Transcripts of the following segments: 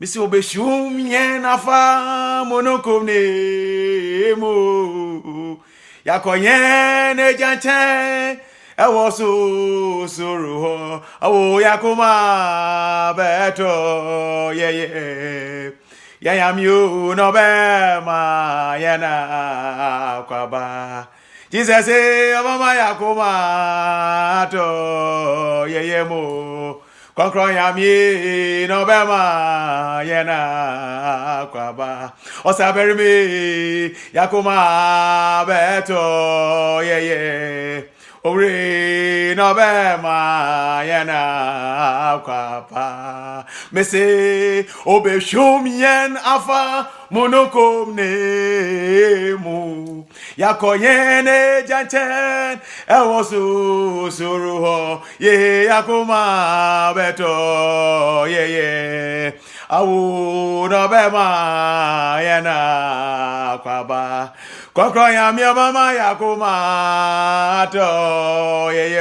Missy Obeshum yen afa monokom ne mo. Yakoyen e janchen. I was so sorrow. Oh, Yakuma beto. Yeah. Yam you no be ma yana kwaba. Jesus say mama Yakuma to mo. Konkro yam ye no be ma yana kwaba. Osa bury me Yakuma beto. Ore no be ma yana kwapa mese obe shum yen afa monokom ne mu yakoyen e janchen e wosu suruho ye yakuma beto ye awu no be ma yana kwaba Kokro ya mi mama ya kuma to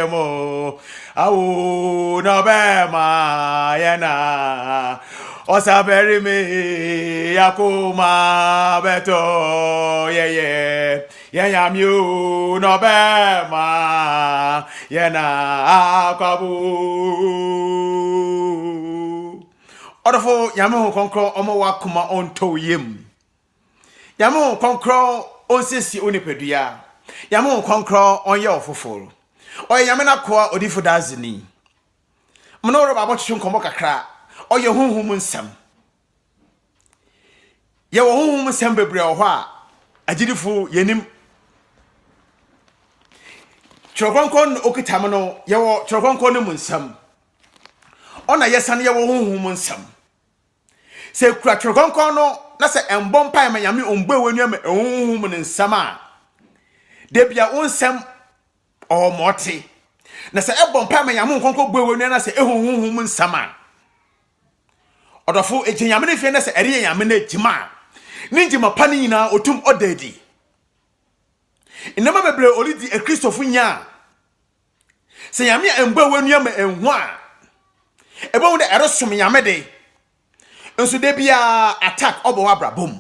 mo awu no be ma yana osaberi mi ya kuma beto ya mi no be ma yana akabu odofo yamu konkro omo wa kuma onto yem yamu konkro onsisi onipedua yamu konkro onye ofoforo oye yamena koa odifo dazini mnoro babo twetwe nkomo kakra oye hunhum nsam ye wo hunhum nsam bebre ho a agidifo yenim chrokonkon okitam no ye wo chrokonkon no nsam ona yesan ye wo hunhum nsam se kura chrokonkon no na se embom pai ma yame ombo wenu am ehunhum ne nsam a debia onsam o moti na se ebom pai ma yame nkonko bo wenu na se ehunhum nsam a odofo ejinyame ne fie na se ere yame na ejima ninjima pani nyina otum odadi inama bebre olidi e Christopher nya se yame embo wenu am enhu a ebo de ere som yame de Enso de bia attack obo abrabom.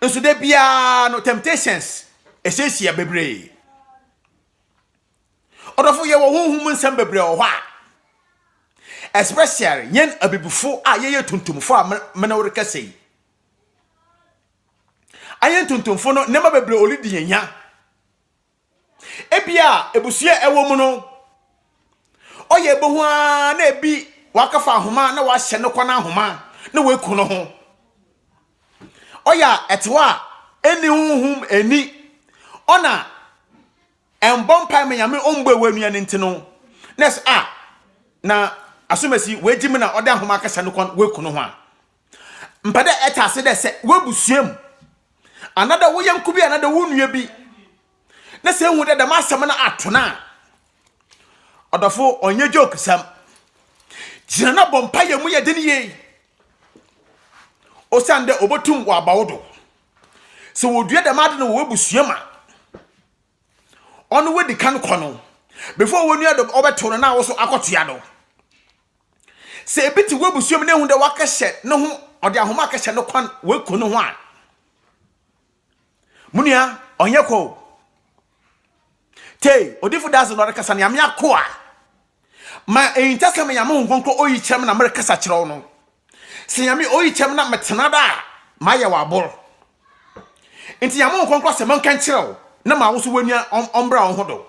Enso de bia no temptations esesia bebre. Odofo ye wo honhum nsam bebre o hwa. Especially yen abibufo a ye tuntumfo a mena wore kasei. Ayen tuntumfo no nema bebre olidi yenya. Ebia ebusia ewo mu no. Oye bohu a na ebi wakafa ahoma na wa hye ne kwana ahoma. Na we kuno ho oya etwa eni hunhum eni ona embom pai me yame omgbe wenu ane ntino nes na asumasi we jimi na oda homa akasa no kon we kuno ho a mpade etase de se we busuam anada wo yanku bi anada wo nua bi na se hu de ma asem na atona odofo onye joke sam jina na bompa yamu ye de ye osande obotum wa bawodo se wodua de made no we busuama onu we di kan kono before wonu ado obeto no na wo so akotoa do se ebiti we busuam ne hu de wakahye ne ho ode ahoma akahye no kwan we kono ho a munia onye ko te odifu dazo no rekasa ne ame akoa ma entaka me yamo nkonko oyi chem na mere kasa kire no se yame oyi chem na metena da ma ye wabor enti yamo nkonko se man kan kire na ma wo so wanua ombra wo hodo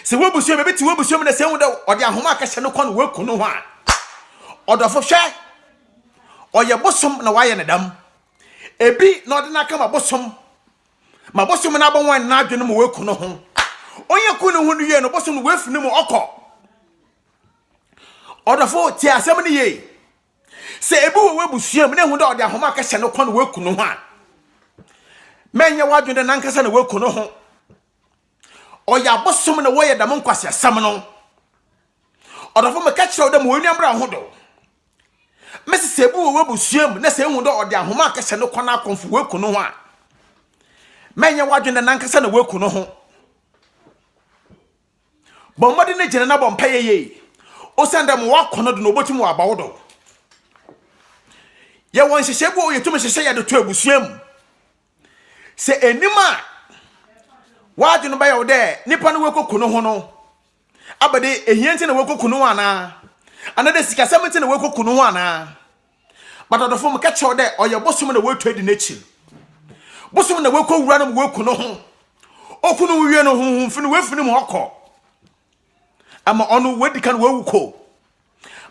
se webusu me beti webusu me na se hu de ode ahoma akahye no kwan we kono ho a odofo hwe oye bosom na waye ne dam ebi na ode na aka ma bosom na abon na adwene mo we kono ho onye kono ho no ye no bosom no we fini mo okọ odofo ti asem ne ye se ebi we busuam ne hu de ode ahoma akahye no kwan we kono ho a menye wadwene na nkasa na we kono ho oya bosom na wo ye dam nkwase asam no odofo me ka kire o de mo wenu ambra ho do mesi se ebi we busuam na se hu de ode ahoma akahye no kwan akonfo we kono ho a menye wadwene na nkasa na we kono ho bombode ne gene na bompa ye osanda mo wakono do no botum wa bawodo ye won hyehyɛ bo ye tumi hyehyɛ ye de to abusuam se enima waadu no ba ye wo de nipa no wekoku no ho no abade ehianti na wekoku no ana de sikasɛm ti na wekoku no ho ana badodofo m ka kyɛw de oye bosom na wetu adi n'echi bosom na wekowura no weku no ho okunu wie no ho mfi no wefini mu hokɔ ama ɔno wedika no wewuko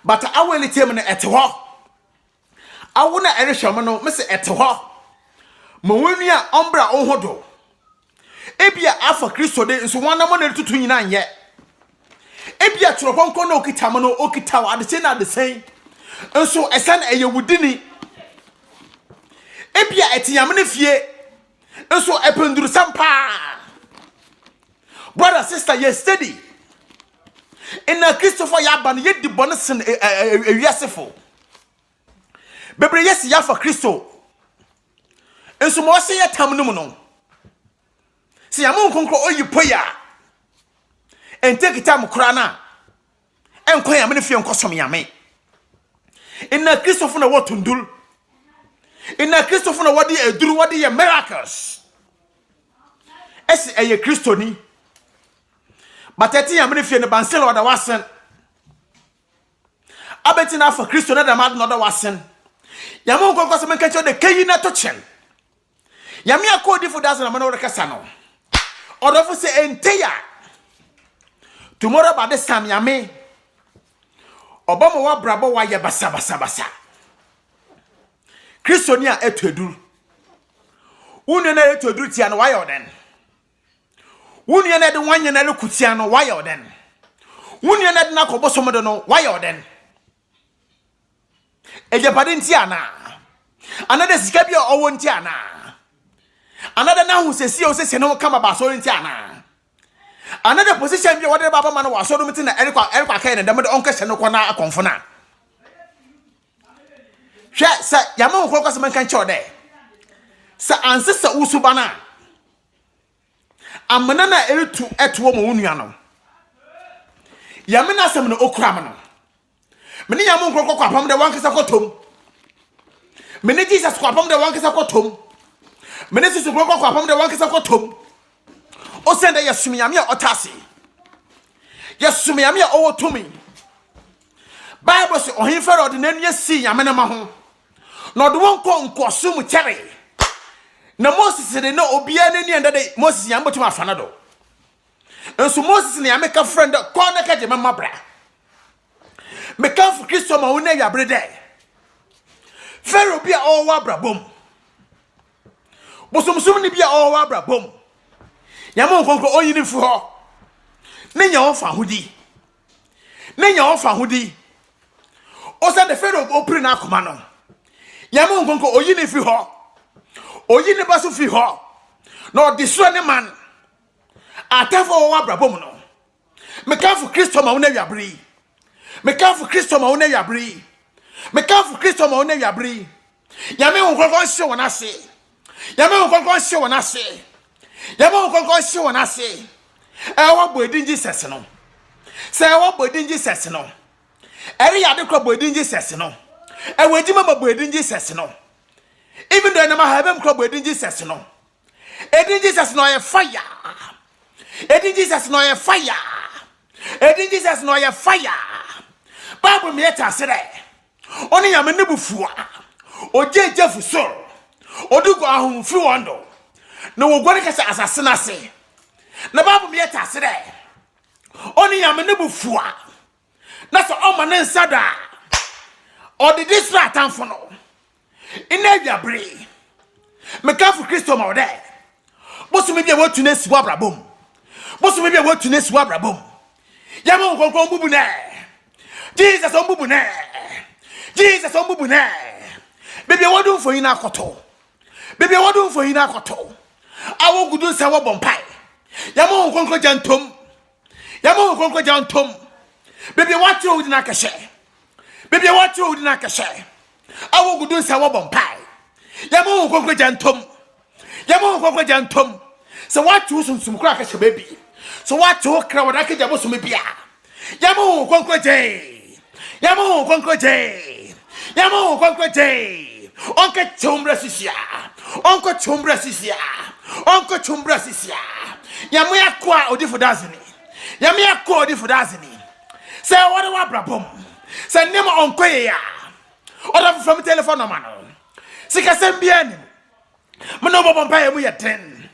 but aweli tem no ɛte hɔ awo na ɛrehwɛm no me se ɛte hɔ ma wani a ɔmbra ɔhodo ebia afa Kristo de nso wanam na tutu nyina nyɛ ebia tropɔnkɔ na okitam no okitaw adese na adesen nso ɛsan ɛyɛ wudini ebia ɛtiyam ne fie nso ɛpenduru sampa brother sister ye steady in a Christopher Yaban ye di bonus ewiasefo bebre yes ya for Christo enso mo se ye tam no mu no se ya mo nkonkro oyipoya en take time kura na enko ya me fie nkosom ya me in a Christopher na wotundul in a Christopher na wodi eduru wodi ye miracles esi eye Christoni but eti ya me fie ne bansel oda wasen abeti na for Christo na da mad no da wasen ya mo nkonkro se me kacho de kayi na to chen ya me akodi for dazen na me no rekasa no odofo se enteya tomorrow by this time ya me obama wa brabo wa ye basa Christo ni a etuedur wonu na etuedur tia no wa ye oden wonu na de wanye na lekutia no wa ye oden wonu na de na kobosom de no wa ye oden ejapade nti ana another sika bia owo nti ana another na hu sesi o sesi no kama ba so nti ana another position bia wode baba ma no wa so do mti na erikwa kai na dem de onka hye no kona akonfo na hwe sa yama ho kwakwa se man kan che ode sa ansesa usuba na amana na etuo mo wonua no yamena asem no okura mo no mene yama ho kwakwa apam de wankesa kotom mene Jesus kwa apam de wankesa kotom mene sisu kwakwa apam de wankesa kotom o sende yesumiyame a otase yesumiyame a owotumi Bible say ohimfero de nanu asi yame ne ma ho no de wonko nkoso mu kyere na Moses de na obia nani enda de Moses yam botum afana do enso Moses ne yame ka friend ko na ka je mama bra me ka fu Kristo ma wona ya brede Pharaoh bia o wa bra bom bosomsum ni bia o wa bra bom yamo nkonkro oyini fu ho nenya wo fa hodi o sa de Pharaoh opri na akoma no yamo nkonkro oyini fi ho oyini baso fi ho no destroy ne man atafo wa brabom no me kan fu Kristo ma wona wiabre me kan fu Kristo ma wona wiabre me kan fu Kristo ma wona wiabre yamo nkonkro hye wona se yamo nkonkro hye wona se yamo nkonkro hye wona se wa boedin Jesus no se wa boedin Jesus no eri ya de kro boedin Jesus no ewejima ma boedin Jesus no even though na ma have kro boedin Jesus no edin Jesus no ye fire edin Jesus no ye fire edin Jesus no ye fire Bible me eta sere oni ya me nebufua ojeje fusor odugo ahun fi wondo na wogore kasa asase na se na Bible me eta sere oni ya me nebufua na so o man nsada o de disra tanfo no ina wiabre me ka fu Kristo ma ode bosumi bia watu na siwa brabom bosumi bia watu na siwa brabom yama nkonkon bubu na Jesus on bubu na Jesus on bubu na bibia wadu fo ina akoto bibia wadu fo ina akoto awo gudu se wo bompai yama nkonkon jantom yama nkonkon jantom bibia watu odi na kashe bibia watu odi na kashe awo gudu se wo bompai yama nkonkon jantom yama nkonkon jantom se watu sunsum kura kashe baby so watu kra wada ke jabo so mebia yama nkonkon je yama nkonkon je yama nkonkon je Onke chumbre sisia. Onko chumbre sisia. Onko chumbre sisia. Yamuya kwa odi for dazini. Yamuya kwa odi for dazini. Say what do I brabom? Say name onko ya. Order from telephone man. Sika sembiani. Mano bomba yamu ya ten.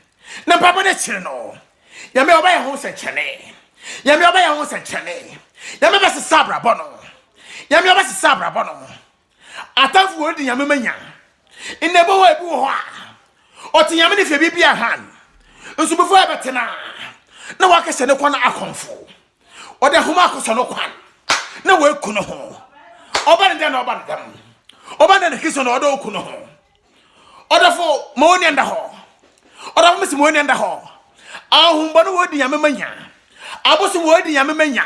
Na papa ne chino. Yame obaya ho se chene. Yame obaya ho se chene. Yame bese sabra bono. Yame obese sabra bono. Atafu odi yame manya. Inebo ho ebu ho a. Oti yame ne fe bibia han. Nso befo ebetena. Na wakese ne kwana akonfo. Ode homa akoso no kwan. Na we ku no ho. Oba ne na oba ne dam. Oba ne kiso no odo ku no ho. Odafo mo ni nda ho. Odafo mesi mo ni nda ho. Ahumba no wodi yame manya. Abosu wodi yame manya.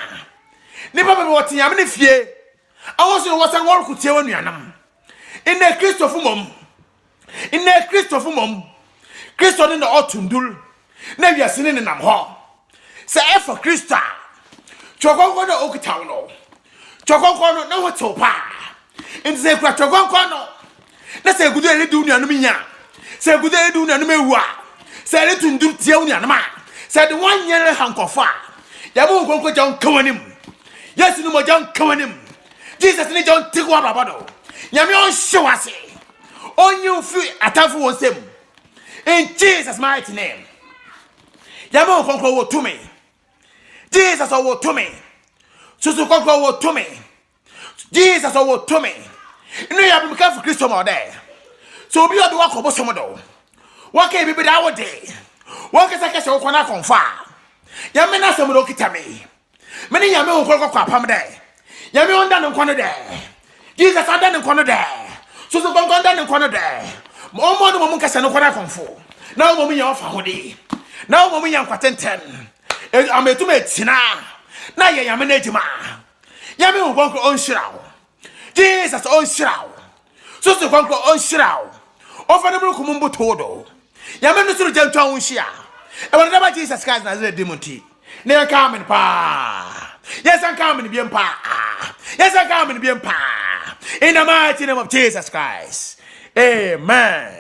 Ni papa be woti yame ne fie. Awosu wo san wor ku tie wanuanam. Ine Christopher mom. Ine Christopher mom. Christo ni na otundul. Na wiase ni nam ho. Se e for Christa. Chokonko no okitawo no. Chokonko no na hoto pa. Nze kwa chokonko no. Na se gudu ele du nuanum nya. Se gudu ele du nuanum ewu a. Se ele tundum tie nuanum a. Se de wan yere hankofo a. Ya bo nkonko jan kawanim. Yesu no mo jan kawanim. Jesus ni jan tigwa babado. Nyame on showase. On you feel atafu wonsem. In Jesus mighty name. Ya bo nkonko wo to me. Jesus wo to me. Susu nkonko wo to me. Jesus wo to me. Inu ya bi mka for Christo mo there. So obi obi wakobo somodo. Waka bibi da wo de. Waka saka se wo kona konfa. Ya me na somodo kitame. Me ni ya me nkoro kwa pam de. Ya me onda ne nkono de. Jesus ada ne nkono de. So so gongo onda ne nkono de. Mo mo no mo nkasa ne kona konfo. Na mo mo ya ofa hode. Na mo mo ya nkwatenten. Ametum etina. Na ye ya me na ejima. Ya me gongo on shirawo. Jesus on shirawo. So so gongo on shirawo. Ofa ne bruku mumbu todo. Ya me no suru jantwa on shia. E wona da Jesus Christ na zere demonti. Ne come pa. Yes, I'm coming bien pa. Yes, I'm coming bien pa. In the mighty name of Jesus Christ. Amen.